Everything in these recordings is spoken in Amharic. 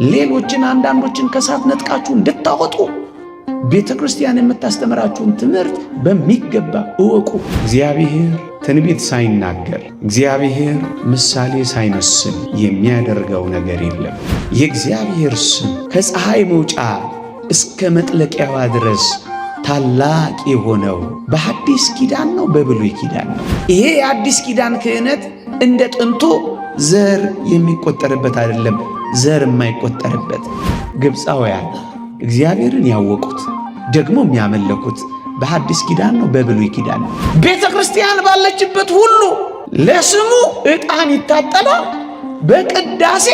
ሌሎችን አንዳንዶችን ከሳት ነጥቃችሁ እንድታወጡ ቤተክርስቲያን የምታስተምራችሁን ትምህርት በሚገባ እወቁ። እግዚአብሔር ትንቢት ሳይናገር እግዚአብሔር ምሳሌ ሳይመስል የሚያደርገው ነገር የለም። የእግዚአብሔር ስም ከፀሐይ መውጫ እስከ መጥለቂያዋ ድረስ ታላቅ የሆነው በሐዲስ ኪዳን ነው፣ በብሉይ ኪዳን ነው። ይሄ የሐዲስ ኪዳን ክህነት እንደ ጥንቱ ዘር የሚቆጠርበት አይደለም። ዘር የማይቆጠርበት ግብፃውያን እግዚአብሔርን ያወቁት ደግሞ የሚያመለኩት በሐዲስ ኪዳን ነው፣ በብሉይ ኪዳን ነው። ቤተ ክርስቲያን ባለችበት ሁሉ ለስሙ ዕጣን ይታጠናል። በቅዳሴ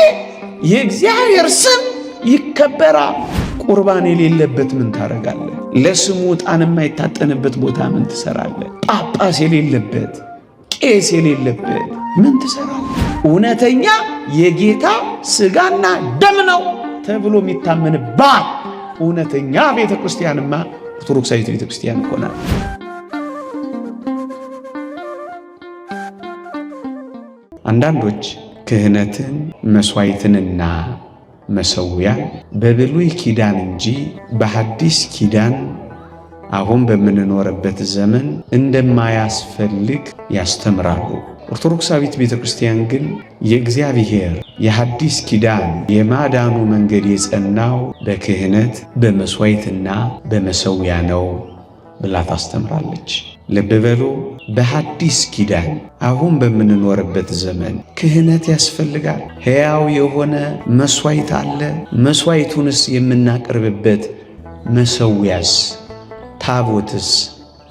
የእግዚአብሔር ስም ይከበራል። ቁርባን የሌለበት ምን ታረጋለህ? ለስሙ ዕጣን የማይታጠንበት ቦታ ምን ትሰራለህ? ጳጳስ የሌለበት ቄስ የሌለበት ምን ትሰራለህ? እውነተኛ የጌታ ሥጋና ደም ነው ተብሎ የሚታመንባት እውነተኛ ቤተ ክርስቲያንማ ኦርቶዶክሳዊት ቤተ ክርስቲያን ይሆናል። አንዳንዶች ክህነትን መሥዋዕትንና መሠዊያን በብሉይ ኪዳን እንጂ በሐዲስ ኪዳን አሁን በምንኖርበት ዘመን እንደማያስፈልግ ያስተምራሉ። ኦርቶዶክሳዊት ቤተ ክርስቲያን ግን የእግዚአብሔር የሐዲስ ኪዳን የማዳኑ መንገድ የጸናው በክህነት በመሥዋዕትና በመሠዊያ ነው ብላ ታስተምራለች። ልብ በሉ፣ በሐዲስ ኪዳን አሁን በምንኖርበት ዘመን ክህነት ያስፈልጋል። ሕያው የሆነ መሥዋዕት አለ። መሥዋዕቱንስ የምናቀርብበት መሠዊያስ ታቦትስ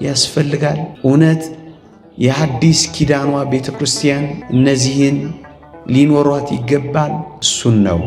ያስፈልጋል። እውነት የሐዲስ ኪዳኗ ቤተ ክርስቲያን እነዚህን ሊኖሯት ይገባል። እሱን ነው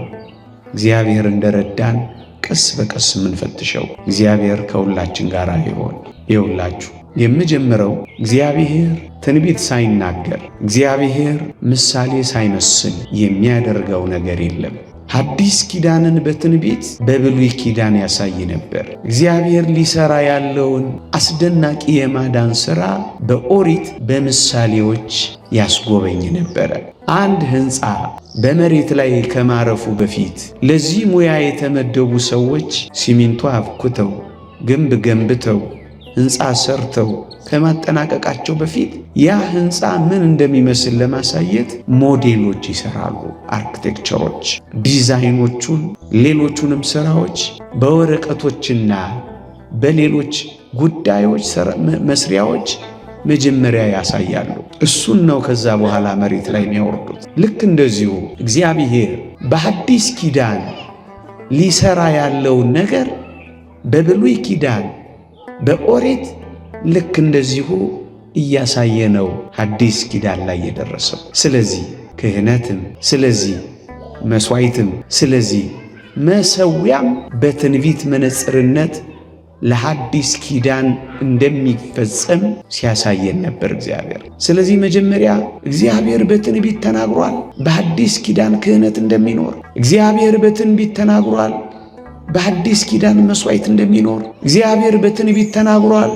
እግዚአብሔር እንደረዳን ቀስ በቀስ የምንፈትሸው። እግዚአብሔር ከሁላችን ጋር ይሆን። ይውላችሁ የምጀምረው እግዚአብሔር ትንቢት ሳይናገር እግዚአብሔር ምሳሌ ሳይመስል የሚያደርገው ነገር የለም። ሐዲስ ኪዳንን በትንቢት በብሉይ ኪዳን ያሳይ ነበር። እግዚአብሔር ሊሰራ ያለውን አስደናቂ የማዳን ሥራ በኦሪት በምሳሌዎች ያስጎበኝ ነበረ። አንድ ሕንፃ በመሬት ላይ ከማረፉ በፊት ለዚህ ሙያ የተመደቡ ሰዎች ሲሚንቶ አብኩተው ግንብ ገንብተው ሕንፃ ሰርተው ከማጠናቀቃቸው በፊት ያ ሕንፃ ምን እንደሚመስል ለማሳየት ሞዴሎች ይሰራሉ። አርክቴክቸሮች ዲዛይኖቹን፣ ሌሎቹንም ሥራዎች በወረቀቶችና በሌሎች ጉዳዮች መስሪያዎች መጀመሪያ ያሳያሉ። እሱን ነው ከዛ በኋላ መሬት ላይ የሚያወርዱት። ልክ እንደዚሁ እግዚአብሔር በሐዲስ ኪዳን ሊሰራ ያለውን ነገር በብሉይ ኪዳን በኦሪት ልክ እንደዚሁ እያሳየ ነው ሐዲስ ኪዳን ላይ የደረሰው። ስለዚህ ክህነትም፣ ስለዚህ መሥዋዕትም፣ ስለዚህ መሠዊያም በትንቢት መነጽርነት ለሐዲስ ኪዳን እንደሚፈጸም ሲያሳየን ነበር እግዚአብሔር። ስለዚህ መጀመሪያ እግዚአብሔር በትንቢት ተናግሯል በሐዲስ ኪዳን ክህነት እንደሚኖር። እግዚአብሔር በትንቢት ተናግሯል በሐዲስ ኪዳን መሥዋዕት እንደሚኖር። እግዚአብሔር በትንቢት ተናግሯል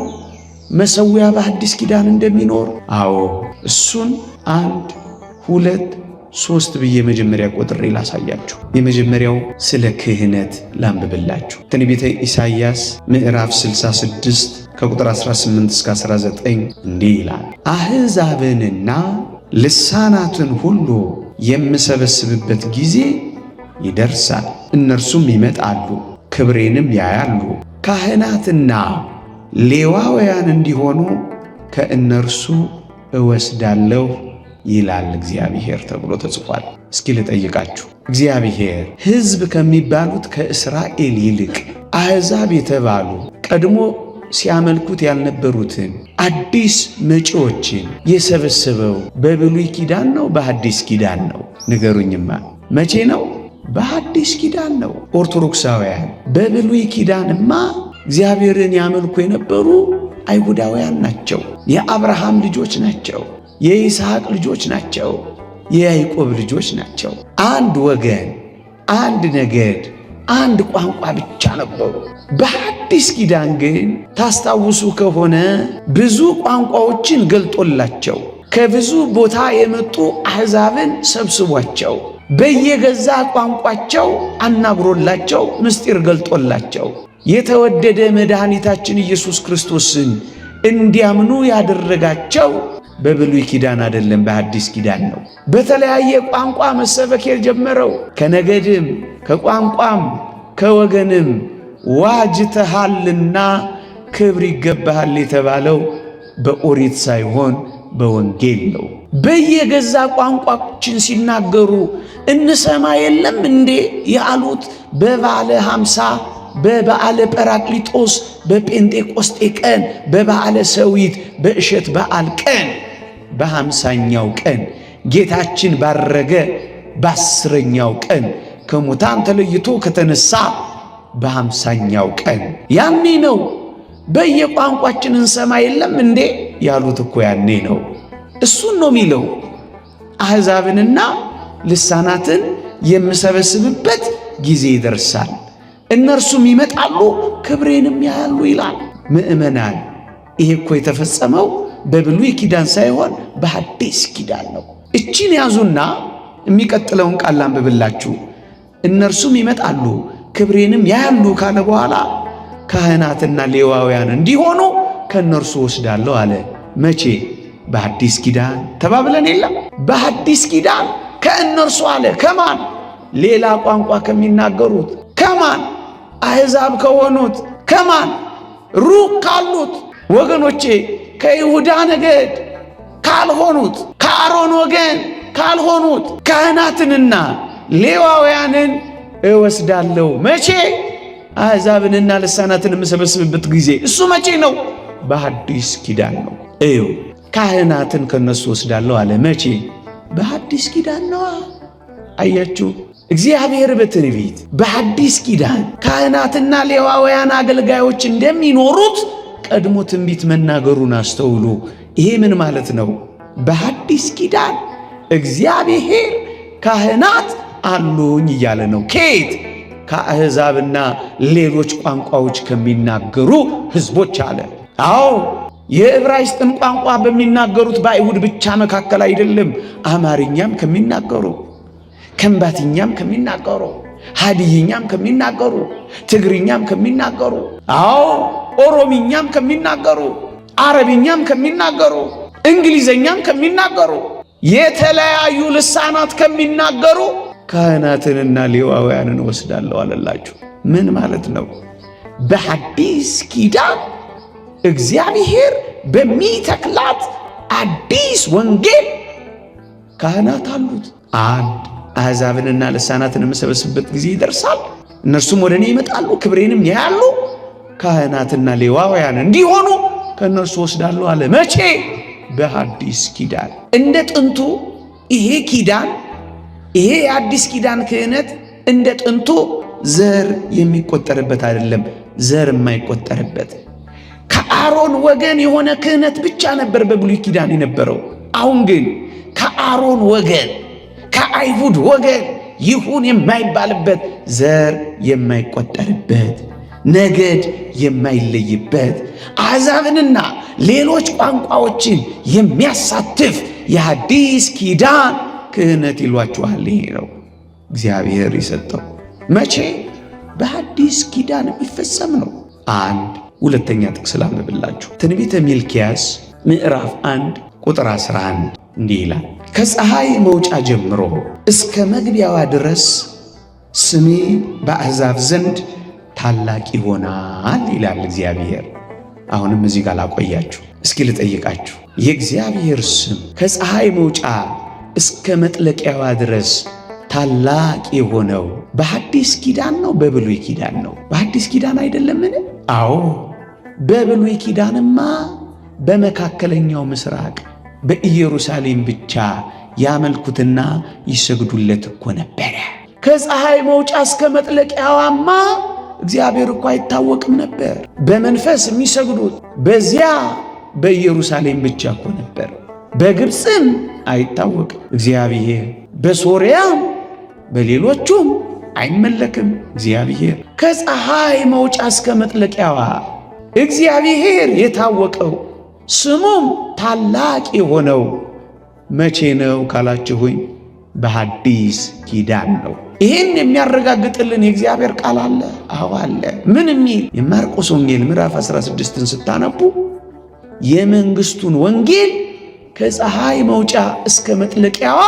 መሠዊያ በሐዲስ ኪዳን እንደሚኖር። አዎ እሱን 1 2 3 ብዬ መጀመሪያ ቆጥሬ ላሳያችሁ። የመጀመሪያው ስለ ክህነት ላንብብላችሁ። ትንቢተ ኢሳይያስ ምዕራፍ 66 ከቁጥር 18 እስከ 19 እንዲህ ይላል። አሕዛብንና ልሳናትን ሁሉ የምሰበስብበት ጊዜ ይደርሳል፣ እነርሱም ይመጣሉ፣ ክብሬንም ያያሉ። ካህናትና ሌዋውያን እንዲሆኑ ከእነርሱ እወስዳለሁ ይላል እግዚአብሔር ተብሎ ተጽፏል። እስኪ ልጠይቃችሁ፣ እግዚአብሔር ሕዝብ ከሚባሉት ከእስራኤል ይልቅ አሕዛብ የተባሉ ቀድሞ ሲያመልኩት ያልነበሩትን አዲስ መጪዎችን የሰበሰበው በብሉይ ኪዳን ነው በሐዲስ ኪዳን ነው? ንገሩኝማ። መቼ ነው? በሐዲስ ኪዳን ነው። ኦርቶዶክሳውያን በብሉይ ኪዳንማ እግዚአብሔርን ያመልኩ የነበሩ አይሁዳውያን ናቸው። የአብርሃም ልጆች ናቸው። የይስሐቅ ልጆች ናቸው። የያዕቆብ ልጆች ናቸው። አንድ ወገን፣ አንድ ነገድ፣ አንድ ቋንቋ ብቻ ነበሩ። በሐዲስ ኪዳን ግን ታስታውሱ ከሆነ ብዙ ቋንቋዎችን ገልጦላቸው ከብዙ ቦታ የመጡ አሕዛብን ሰብስቧቸው በየገዛ ቋንቋቸው አናግሮላቸው ምስጢር ገልጦላቸው የተወደደ መድኃኒታችን ኢየሱስ ክርስቶስን እንዲያምኑ ያደረጋቸው በብሉይ ኪዳን አይደለም፣ በአዲስ ኪዳን ነው። በተለያየ ቋንቋ መሰበክ የጀመረው ከነገድም ከቋንቋም ከወገንም ዋጅተሃልና ክብር ይገባሃል የተባለው በኦሪት ሳይሆን በወንጌል ነው። በየገዛ ቋንቋችን ሲናገሩ እንሰማ የለም እንዴ ያሉት በበዓለ ሃምሳ በበዓለ ጰራቅሊጦስ በጴንጤቆስጤ ቀን በበዓለ ሰዊት በእሸት በዓል ቀን በሃምሳኛው ቀን ጌታችን ባረገ በአስረኛው ቀን ከሙታን ተለይቶ ከተነሳ በሃምሳኛው ቀን ያኔ ነው በየቋንቋችን እንሰማ የለም እንዴ ያሉት እኮ ያኔ ነው። እሱን ነው የሚለው አሕዛብንና ልሳናትን የምሰበስብበት ጊዜ ይደርሳል፣ እነርሱም ይመጣሉ ክብሬንም ያያሉ ይላል። ምእመናን ይሄ እኮ የተፈጸመው በብሉይ ኪዳን ሳይሆን በሐዲስ ኪዳን ነው። እቺን ያዙና የሚቀጥለውን ቃል አንብብላችሁ። እነርሱም ይመጣሉ ክብሬንም ያያሉ ካለ በኋላ ካህናትና ሌዋውያን እንዲሆኑ ከእነርሱ ወስዳለሁ አለ። መቼ? በሐዲስ ኪዳን ተባብለን የለም? በሐዲስ ኪዳን ከእነርሱ አለ። ከማን? ሌላ ቋንቋ ከሚናገሩት። ከማን? አሕዛብ ከሆኑት። ከማን? ሩቅ ካሉት ወገኖቼ፣ ከይሁዳ ነገድ ካልሆኑት፣ ከአሮን ወገን ካልሆኑት ካህናትንና ሌዋውያንን እወስዳለሁ። መቼ? አሕዛብንና ልሳናትን የምሰበስብበት ጊዜ። እሱ መቼ ነው? በሐዲስ ኪዳን ነው። እዩ፣ ካህናትን ከነሱ ወስዳለሁ አለ። መቼ? በሐዲስ ኪዳን ነው። አያችሁ፣ እግዚአብሔር በትንቢት በሐዲስ ኪዳን ካህናትና ሌዋውያን አገልጋዮች እንደሚኖሩት ቀድሞ ትንቢት መናገሩን አስተውሉ። ይሄ ምን ማለት ነው? በሐዲስ ኪዳን እግዚአብሔር ካህናት አሉኝ እያለ ነው። ከየት? ከአሕዛብና ሌሎች ቋንቋዎች ከሚናገሩ ሕዝቦች አለ። አዎ የዕብራይስጥን ቋንቋ በሚናገሩት በአይሁድ ብቻ መካከል አይደለም። አማርኛም ከሚናገሩ፣ ከምባትኛም ከሚናገሩ፣ ሀዲይኛም ከሚናገሩ፣ ትግርኛም ከሚናገሩ፣ አዎ ኦሮሚኛም ከሚናገሩ፣ አረብኛም ከሚናገሩ፣ እንግሊዘኛም ከሚናገሩ፣ የተለያዩ ልሳናት ከሚናገሩ ካህናትንና ሌዋውያንን ወስዳለሁ አለላችሁ። ምን ማለት ነው? በሐዲስ ኪዳን እግዚአብሔር በሚተክላት አዲስ ወንጌል ካህናት አሉት። አንድ አሕዛብንና ልሳናትን የምሰበስብበት ጊዜ ይደርሳል፣ እነርሱም ወደ እኔ ይመጣሉ ክብሬንም ያያሉ፣ ካህናትና ሌዋውያን እንዲሆኑ ከእነርሱ ወስዳለሁ አለ። መቼ? በሐዲስ ኪዳን። እንደ ጥንቱ ይሄ ኪዳን፣ ይሄ የአዲስ ኪዳን ክህነት እንደ ጥንቱ ዘር የሚቆጠርበት አይደለም። ዘር የማይቆጠርበት ከአሮን ወገን የሆነ ክህነት ብቻ ነበር በብሉይ ኪዳን የነበረው። አሁን ግን ከአሮን ወገን ከአይሁድ ወገን ይሁን የማይባልበት፣ ዘር የማይቆጠርበት፣ ነገድ የማይለይበት፣ አሕዛብንና ሌሎች ቋንቋዎችን የሚያሳትፍ የሐዲስ ኪዳን ክህነት ይሏችኋል። ይሄ ነው እግዚአብሔር የሰጠው። መቼ? በሐዲስ ኪዳን የሚፈጸም ነው። አንድ ሁለተኛ ጥቅስ ላንብብላችሁ። ትንቢተ ሚልክያስ ምዕራፍ 1 ቁጥር 11 እንዲህ ይላል፣ ከፀሐይ መውጫ ጀምሮ እስከ መግቢያዋ ድረስ ስሜ በአሕዛብ ዘንድ ታላቅ ይሆናል ይላል እግዚአብሔር። አሁንም እዚህ ጋር ላቆያችሁ፣ እስኪ ልጠይቃችሁ። የእግዚአብሔር ስም ከፀሐይ መውጫ እስከ መጥለቂያዋ ድረስ ታላቅ የሆነው በሐዲስ ኪዳን ነው በብሉይ ኪዳን ነው? በሐዲስ ኪዳን አይደለምን? አዎ፣ በብሉይ ኪዳንማ በመካከለኛው ምስራቅ በኢየሩሳሌም ብቻ ያመልኩትና ይሰግዱለት እኮ ነበረ። ከፀሐይ መውጫ እስከ መጥለቂያዋማ እግዚአብሔር እኮ አይታወቅም ነበር። በመንፈስ የሚሰግዱት በዚያ በኢየሩሳሌም ብቻ እኮ ነበር። በግብፅም አይታወቅም እግዚአብሔር፣ በሶርያም በሌሎቹም አይመለክም እግዚአብሔር። ከፀሐይ መውጫ እስከ መጥለቂያዋ እግዚአብሔር የታወቀው ስሙም ታላቅ የሆነው መቼ ነው ካላችሁኝ፣ በሐዲስ ኪዳን ነው። ይህን የሚያረጋግጥልን የእግዚአብሔር ቃል አለ። አዎ አለ። ምን የሚል? የማርቆስ ወንጌል ምዕራፍ 16ን ስታነቡ የመንግሥቱን ወንጌል ከፀሐይ መውጫ እስከ መጥለቂያዋ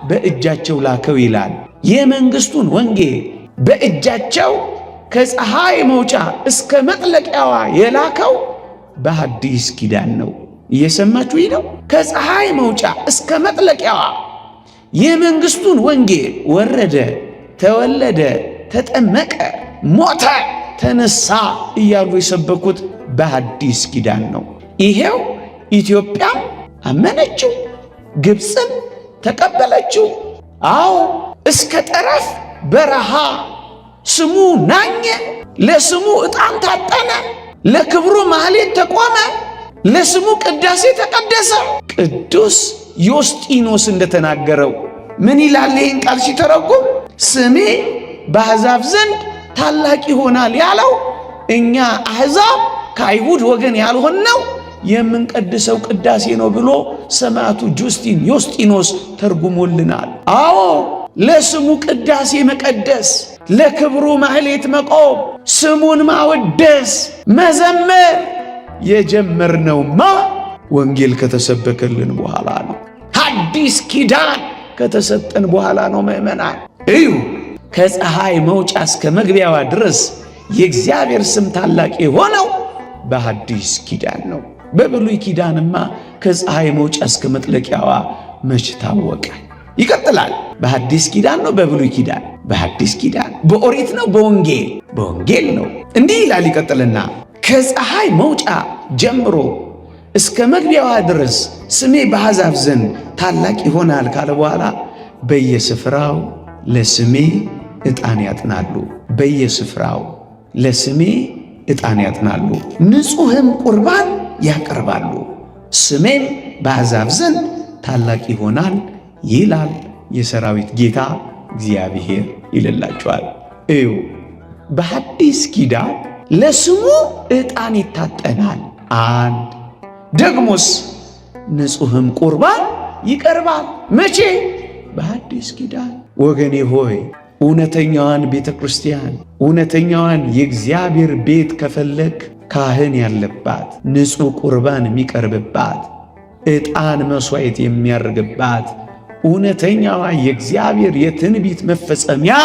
በእጃቸው ላከው ይላል። የመንግሥቱን ወንጌል በእጃቸው ከፀሐይ መውጫ እስከ መጥለቂያዋ የላከው በሐዲስ ኪዳን ነው። እየሰማችሁ ነው? ከፀሐይ መውጫ እስከ መጥለቂያዋ የመንግሥቱን ወንጌል ወረደ፣ ተወለደ፣ ተጠመቀ፣ ሞተ፣ ተነሳ እያሉ የሰበኩት በሐዲስ ኪዳን ነው። ይሄው ኢትዮጵያም አመነችው፣ ግብፅም ተቀበለችው። አዎ እስከ ጠረፍ በረሃ ስሙ ናኘ፣ ለስሙ ዕጣን ታጠነ፣ ለክብሩ ማህሌት ተቆመ፣ ለስሙ ቅዳሴ ተቀደሰ። ቅዱስ ዮስጢኖስ እንደተናገረው ምን ይላል? ይህን ቃል ሲተረጉም ስሜ በአሕዛብ ዘንድ ታላቅ ይሆናል ያለው እኛ አሕዛብ ከአይሁድ ወገን ያልሆነው የምንቀድሰው ቅዳሴ ነው ብሎ ሰማዕቱ ዮስጢኖስ ተርጉሞልናል። አዎ ለስሙ ቅዳሴ መቀደስ፣ ለክብሩ ማህሌት መቆም፣ ስሙን ማወደስ፣ መዘመር የጀመርነውማ ወንጌል ከተሰበከልን በኋላ ነው። ሐዲስ ኪዳን ከተሰጠን በኋላ ነው። ምእመናን እዩ፣ ከፀሐይ መውጫ እስከ መግቢያዋ ድረስ የእግዚአብሔር ስም ታላቅ የሆነው በሐዲስ ኪዳን ነው። በብሉይ ኪዳንማ ከፀሐይ መውጫ እስከ መጥለቂያዋ መች ታወቀ? ይቀጥላል። በሐዲስ ኪዳን ነው። በብሉይ ኪዳን፣ በሐዲስ ኪዳን፣ በኦሪት ነው፣ በወንጌል፣ በወንጌል ነው። እንዲህ ይላል። ይቀጥልና ከፀሐይ መውጫ ጀምሮ እስከ መግቢያዋ ድረስ ስሜ በአሕዛብ ዘንድ ታላቅ ይሆናል ካለ በኋላ በየስፍራው ለስሜ ዕጣን ያጥናሉ፣ በየስፍራው ለስሜ ዕጣን ያጥናሉ፣ ንጹሕም ቁርባን ያቀርባሉ፣ ስሜም በአሕዛብ ዘንድ ታላቅ ይሆናል ይላል የሰራዊት ጌታ እግዚአብሔር ይልላቸዋል። እዩ፣ በሐዲስ ኪዳን ለስሙ ዕጣን ይታጠናል። አንድ ደግሞስ ንጹሕም ቁርባን ይቀርባል። መቼ? በሐዲስ ኪዳን። ወገኔ ሆይ እውነተኛዋን ቤተ ክርስቲያን፣ እውነተኛዋን የእግዚአብሔር ቤት ከፈለግ ካህን ያለባት፣ ንጹሕ ቁርባን የሚቀርብባት፣ ዕጣን መሥዋዕት የሚያርግባት እውነተኛዋ የእግዚአብሔር የትንቢት መፈጸሚያ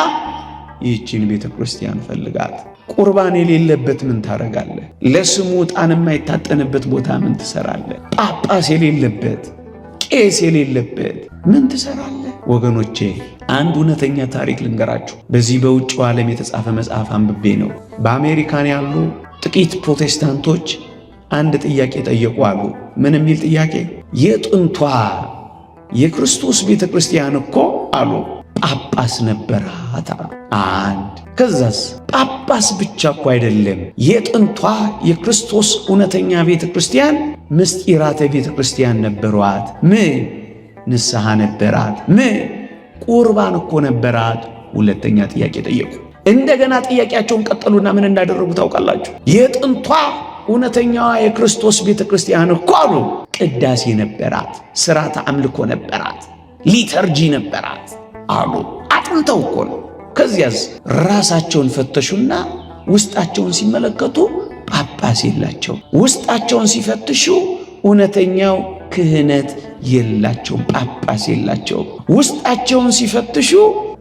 ይህችን ቤተ ክርስቲያን ፈልጋት። ቁርባን የሌለበት ምን ታረጋለህ? ለስሙ ዕጣን የማይታጠንበት ቦታ ምን ትሰራለህ? ጳጳስ የሌለበት፣ ቄስ የሌለበት ምን ትሰራለህ? ወገኖቼ አንድ እውነተኛ ታሪክ ልንገራችሁ። በዚህ በውጭው ዓለም የተጻፈ መጽሐፍ አንብቤ ነው። በአሜሪካን ያሉ ጥቂት ፕሮቴስታንቶች አንድ ጥያቄ ጠየቁ አሉ። ምን የሚል ጥያቄ? የጥንቷ የክርስቶስ ቤተ ክርስቲያን እኮ አሉ ጳጳስ ነበራት። አንድ ከዛስ ጳጳስ ብቻ እኮ አይደለም፣ የጥንቷ የክርስቶስ እውነተኛ ቤተ ክርስቲያን ምስጢራተ ቤተ ክርስቲያን ነበሯት። ምን? ንስሐ ነበራት። ምን? ቁርባን እኮ ነበራት። ሁለተኛ ጥያቄ ጠየቁ። እንደገና ጥያቄያቸውን ቀጠሉና ምን እንዳደረጉ ታውቃላችሁ? የጥንቷ እውነተኛዋ የክርስቶስ ቤተ ክርስቲያን እኮ አሉ ቅዳሴ ነበራት፣ ሥርዓተ አምልኮ ነበራት፣ ሊተርጂ ነበራት አሉ። አጥንተው እኮ ነው። ከዚያስ ራሳቸውን ፈተሹና ውስጣቸውን ሲመለከቱ ጳጳስ የላቸው። ውስጣቸውን ሲፈትሹ እውነተኛው ክህነት የላቸው፣ ጳጳስ የላቸው። ውስጣቸውን ሲፈትሹ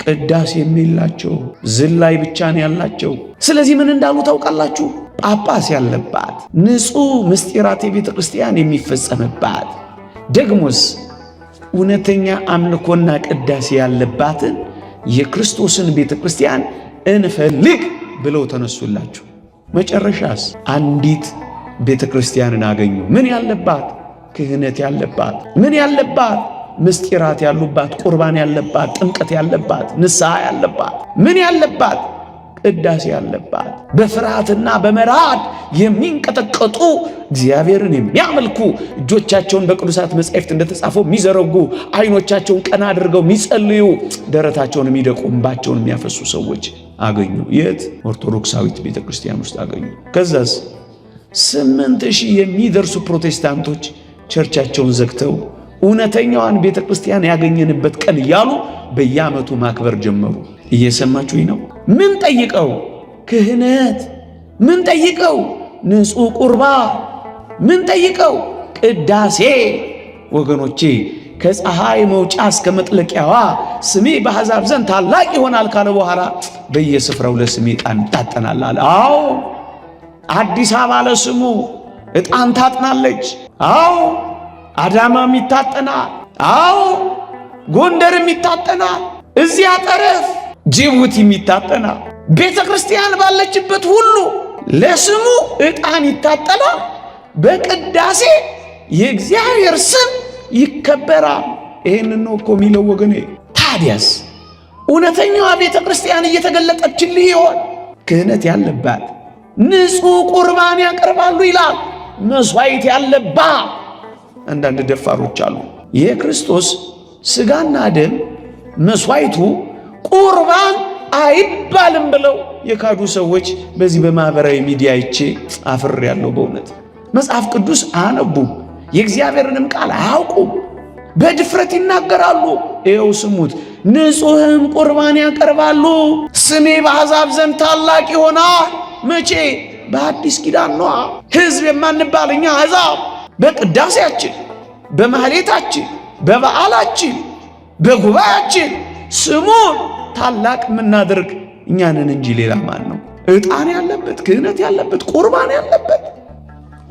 ቅዳሴም የላቸው፣ ዝላይ ብቻ ነው ያላቸው። ስለዚህ ምን እንዳሉ ታውቃላችሁ? ጳጳስ ያለባት ንጹሕ ምስጢራት የቤተ ክርስቲያን የሚፈጸምባት ደግሞስ እውነተኛ አምልኮና ቅዳሴ ያለባትን የክርስቶስን ቤተ ክርስቲያን እንፈልግ ብለው ተነሱላችሁ። መጨረሻስ አንዲት ቤተ ክርስቲያንን አገኙ። ምን ያለባት? ክህነት ያለባት። ምን ያለባት? ምስጢራት ያሉባት፣ ቁርባን ያለባት፣ ጥምቀት ያለባት፣ ንስሐ ያለባት። ምን ያለባት? ቅዳሴ ያለባት። በፍርሃትና በመራድ የሚንቀጠቀጡ እግዚአብሔርን የሚያመልኩ እጆቻቸውን በቅዱሳት መጻሕፍት እንደተጻፈው የሚዘረጉ ዓይኖቻቸውን ቀና አድርገው የሚጸልዩ ደረታቸውን የሚደቁ እንባቸውን የሚያፈሱ ሰዎች አገኙ። የት? ኦርቶዶክሳዊት ቤተ ክርስቲያን ውስጥ አገኙ። ከዛስ 8,000 የሚደርሱ ፕሮቴስታንቶች ቸርቻቸውን ዘግተው እውነተኛዋን ቤተ ክርስቲያን ያገኘንበት ቀን እያሉ በየዓመቱ ማክበር ጀመሩ። እየሰማችሁኝ ነው? ምን ጠይቀው? ክህነት። ምን ጠይቀው? ንጹሕ ቁርባን። ምን ጠይቀው? ቅዳሴ። ወገኖቼ ከፀሐይ መውጫ እስከ መጥለቂያዋ ስሜ በአሕዛብ ዘንድ ታላቅ ይሆናል ካለ በኋላ በየስፍራው ለስሜ ዕጣን ይታጠናል አለ። አዎ አዲስ አበባ ለስሙ ዕጣን ታጥናለች። አዎ አዳማም ይታጠናል። አዎ ጎንደርም ይታጠናል። እዚያ ጠረፍ ጅቡቲም ይታጠናል። ቤተ ክርስቲያን ባለችበት ሁሉ ለስሙ ዕጣን ይታጠናል። በቅዳሴ የእግዚአብሔር ስም ይከበራል። ይህንን ነው እኮ የሚለው ወገኔ። ታዲያስ እውነተኛዋ ቤተ ክርስቲያን እየተገለጠችልህ ይሆን? ክህነት ያለባት ንጹሕ ቁርባን ያቀርባሉ ይላል። መሥዋዕት ያለባት። አንዳንድ ደፋሮች አሉ የክርስቶስ ሥጋና ደም መሥዋዕቱ ቁርባን አይባልም ብለው የካዱ ሰዎች በዚህ በማኅበራዊ ሚዲያ አይቼ አፍሬያለሁ። በእውነት መጽሐፍ ቅዱስ አያነቡም፣ የእግዚአብሔርንም ቃል አያውቁም፣ በድፍረት ይናገራሉ። ይኸው ስሙት። ንጹሕም ቁርባን ያቀርባሉ፣ ስሜ በአሕዛብ ዘንድ ታላቅ ይሆናል። መቼ? በአዲስ ኪዳን ነዋ። ሕዝብ የማንባል እኛ አሕዛብ በቅዳሴያችን፣ በማህሌታችን፣ በበዓላችን፣ በጉባኤያችን ስሙን ታላቅ የምናደርግ እኛንን እንጂ ሌላ ማን ነው? ዕጣን ያለበት፣ ክህነት ያለበት፣ ቁርባን ያለበት።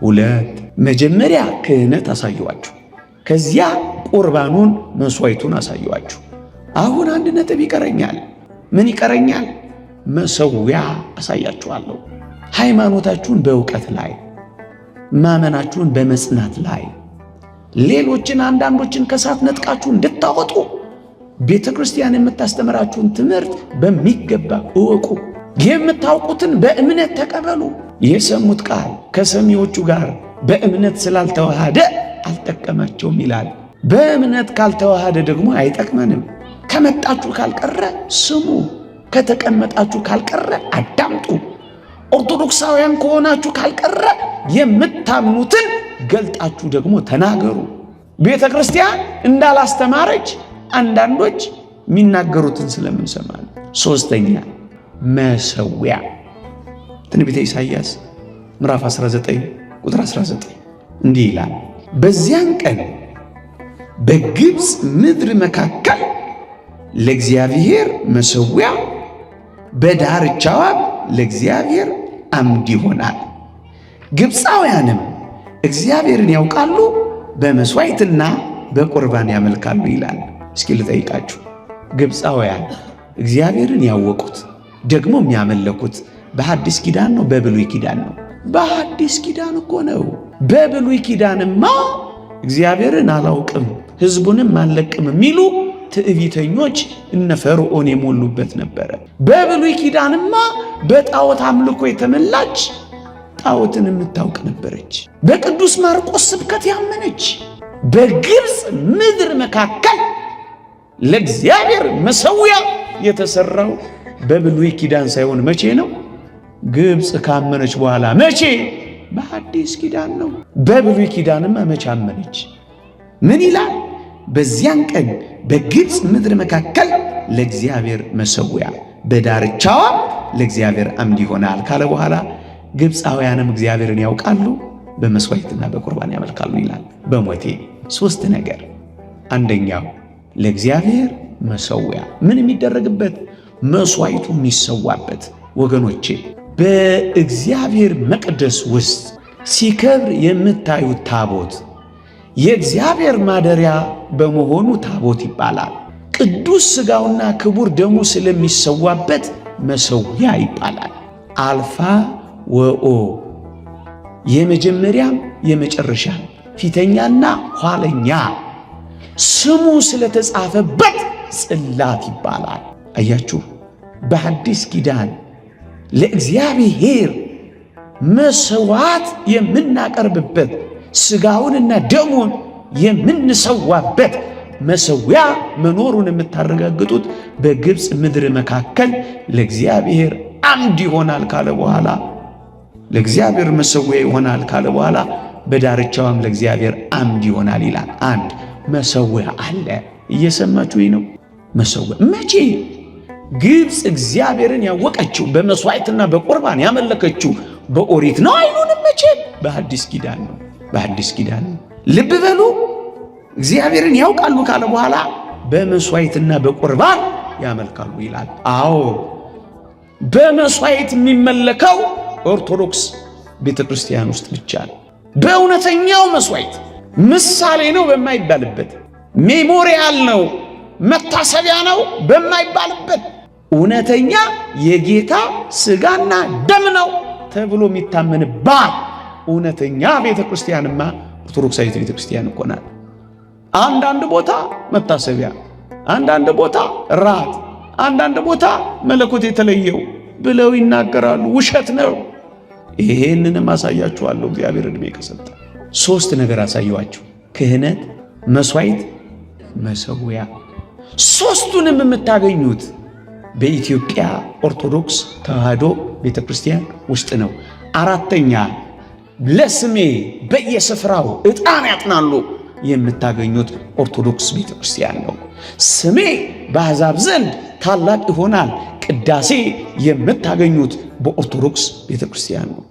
ሁለት መጀመሪያ ክህነት አሳየዋችሁ፣ ከዚያ ቁርባኑን መሥዋዕቱን አሳየዋችሁ። አሁን አንድ ነጥብ ይቀረኛል። ምን ይቀረኛል? መሠዊያ አሳያችኋለሁ። ሃይማኖታችሁን በእውቀት ላይ፣ ማመናችሁን በመጽናት ላይ፣ ሌሎችን አንዳንዶችን ከሳት ነጥቃችሁ እንድታወጡ ቤተ ክርስቲያን የምታስተምራችሁን ትምህርት በሚገባ እወቁ። የምታውቁትን በእምነት ተቀበሉ። የሰሙት ቃል ከሰሚዎቹ ጋር በእምነት ስላልተዋሃደ አልጠቀማቸውም ይላል። በእምነት ካልተዋሃደ ደግሞ አይጠቅመንም። ከመጣችሁ ካልቀረ ስሙ፣ ከተቀመጣችሁ ካልቀረ አዳምጡ። ኦርቶዶክሳውያን ከሆናችሁ ካልቀረ የምታምኑትን ገልጣችሁ ደግሞ ተናገሩ። ቤተ ክርስቲያን እንዳላስተማረች አንዳንዶች የሚናገሩትን ስለምንሰማል። ሦስተኛ መሠዊያ። ትንቢተ ኢሳይያስ ምዕራፍ 19 ቁጥር 19 እንዲህ ይላል፣ በዚያን ቀን በግብፅ ምድር መካከል ለእግዚአብሔር መሠዊያ በዳርቻዋም ለእግዚአብሔር አምድ ይሆናል። ግብፃውያንም እግዚአብሔርን ያውቃሉ፣ በመሥዋዕትና በቁርባን ያመልካሉ ይላል። እስኪ ልጠይቃችሁ፣ ግብፃውያን እግዚአብሔርን ያወቁት ደግሞ የሚያመለኩት በሐዲስ ኪዳን ነው በብሉይ ኪዳን ነው? በሐዲስ ኪዳን እኮ ነው። በብሉይ ኪዳንማ እግዚአብሔርን አላውቅም ሕዝቡንም አልለቅም የሚሉ ትዕቢተኞች እነ ፈርዖን የሞሉበት ነበረ። በብሉይ ኪዳንማ በጣዖት አምልኮ የተመላች ጣዖትን የምታውቅ ነበረች። በቅዱስ ማርቆስ ስብከት ያመነች በግብፅ ምድር መካከል ለእግዚአብሔር መሠዊያ የተሰራው በብሉይ ኪዳን ሳይሆን መቼ ነው? ግብፅ ካመነች በኋላ። መቼ? በሐዲስ ኪዳን ነው። በብሉይ ኪዳንማ መቼ አመነች? ምን ይላል? በዚያን ቀን በግብፅ ምድር መካከል ለእግዚአብሔር መሠዊያ በዳርቻዋ ለእግዚአብሔር አምድ ይሆናል ካለ በኋላ ግብፃውያንም እግዚአብሔርን ያውቃሉ፣ በመሥዋዕትና በቁርባን ያመልካሉ ይላል። በሞቴ ሦስት ነገር። አንደኛው ለእግዚአብሔር መሠዊያ ምን የሚደረግበት? መሥዋዕቱ የሚሰዋበት። ወገኖቼ በእግዚአብሔር መቅደስ ውስጥ ሲከብር የምታዩት ታቦት የእግዚአብሔር ማደሪያ በመሆኑ ታቦት ይባላል። ቅዱስ ሥጋውና ክቡር ደሙ ስለሚሰዋበት መሠዊያ ይባላል። አልፋ ወኦ የመጀመሪያም የመጨረሻ ፊተኛና ኋለኛ ስሙ ስለተጻፈበት ጽላት ይባላል። አያችሁ፣ በሐዲስ ኪዳን ለእግዚአብሔር መሥዋዕት የምናቀርብበት ሥጋውንና ደሙን የምንሰዋበት መሠዊያ መኖሩን የምታረጋግጡት በግብፅ ምድር መካከል ለእግዚአብሔር አምድ ይሆናል ካለ በኋላ ለእግዚአብሔር መሠዊያ ይሆናል ካለ በኋላ በዳርቻዋም ለእግዚአብሔር አምድ ይሆናል ይላል። አንድ መሰዊያ አለ። እየሰማችሁኝ ነው? መሰዊያ መቼ? ግብፅ እግዚአብሔርን ያወቀችው በመስዋዕትና በቁርባን ያመለከችው በኦሪት ነው አይሉንም? መቼ? በሐዲስ ኪዳን ነው። በሐዲስ ኪዳን ነው። ልብ በሉ። እግዚአብሔርን ያውቃሉ ካለ በኋላ በመስዋዕትና በቁርባን ያመልካሉ ይላል። አዎ በመስዋዕት የሚመለከው ኦርቶዶክስ ቤተክርስቲያን ውስጥ ብቻ ነው። በእውነተኛው መስዋዕት ምሳሌ ነው በማይባልበት፣ ሜሞሪያል ነው መታሰቢያ ነው በማይባልበት፣ እውነተኛ የጌታ ሥጋና ደም ነው ተብሎ የሚታመንባት እውነተኛ ቤተክርስቲያንማ ኦርቶዶክሳዊት ቤተክርስቲያን እኮ ናት። አንዳንድ ቦታ መታሰቢያ፣ አንዳንድ ቦታ ራት፣ አንዳንድ ቦታ መለኮት የተለየው ብለው ይናገራሉ። ውሸት ነው። ይሄንንም አሳያችኋለሁ እግዚአብሔር ዕድሜ ከሰጠ። 3 ነገር አሳየዋችሁ። ክህነት፣ መስዋዕት፣ መሰዊያ። 3ቱንም የምታገኙት በኢትዮጵያ ኦርቶዶክስ ተዋሕዶ ቤተክርስቲያን ውስጥ ነው። 4ኛ ለስሜ በየስፍራው ዕጣን ያጥናሉ የምታገኙት ኦርቶዶክስ ቤተክርስቲያን ነው። ስሜ በአሕዛብ ዘንድ ታላቅ ይሆናል። ቅዳሴ የምታገኙት በኦርቶዶክስ ቤተክርስቲያን ነው።